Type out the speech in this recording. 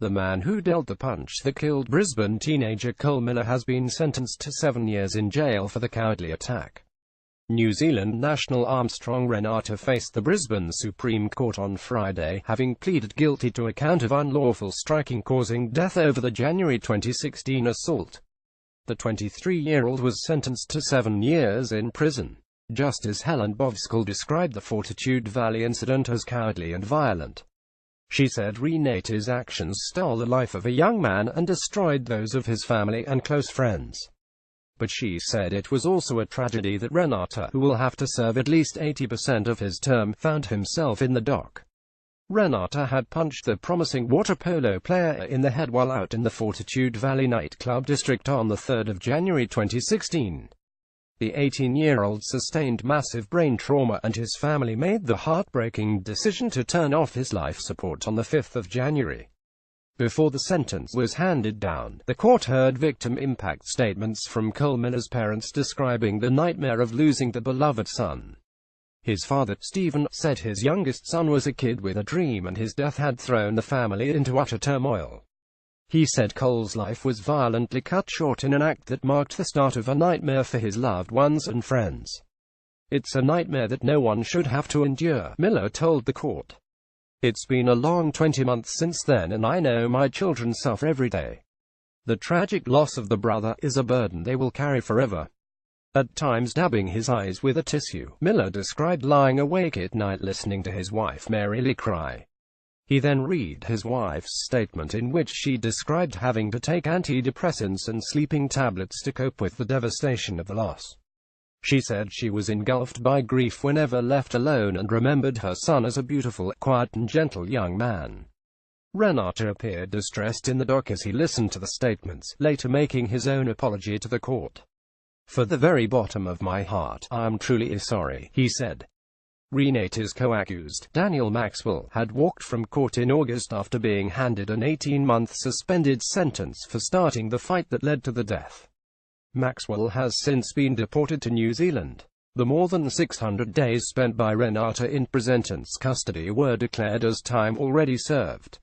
The man who dealt the punch that killed Brisbane teenager Cole Miller has been sentenced to 7 years in jail for the cowardly attack. New Zealand national Armstrong Renata faced the Brisbane Supreme Court on Friday, having pleaded guilty to a count of unlawful striking causing death over the January 2016 assault. The 23-year-old was sentenced to 7 years in prison. Justice Helen Bovskal described the Fortitude Valley incident as cowardly and violent. She said Renata's actions stole the life of a young man and destroyed those of his family and close friends. But she said it was also a tragedy that Renata, who will have to serve at least 80% of his term, found himself in the dock. Renata had punched the promising water polo player in the head while out in the Fortitude Valley nightclub district on the 3rd of January 2016. The 18-year-old sustained massive brain trauma and his family made the heartbreaking decision to turn off his life support on the 5th of January. Before the sentence was handed down, the court heard victim impact statements from Cole Miller's parents describing the nightmare of losing the beloved son. His father, Stephen, said his youngest son was a kid with a dream and his death had thrown the family into utter turmoil. He said Cole's life was violently cut short in an act that marked the start of a nightmare for his loved ones and friends. "It's a nightmare that no one should have to endure," Miller told the court. "It's been a long 20 months since then and I know my children suffer every day. The tragic loss of the brother is a burden they will carry forever." At times dabbing his eyes with a tissue, Miller described lying awake at night listening to his wife Mary Lee cry. He then read his wife's statement in which she described having to take antidepressants and sleeping tablets to cope with the devastation of the loss. She said she was engulfed by grief whenever left alone and remembered her son as a beautiful, quiet and gentle young man. Renata appeared distressed in the dock as he listened to the statements, later making his own apology to the court. "For the very bottom of my heart, I am truly sorry," he said. Renata's co-accused, Daniel Maxwell, had walked from court in August after being handed an 18-month suspended sentence for starting the fight that led to the death. Maxwell has since been deported to New Zealand. The more than 600 days spent by Renata in president's custody were declared as time already served.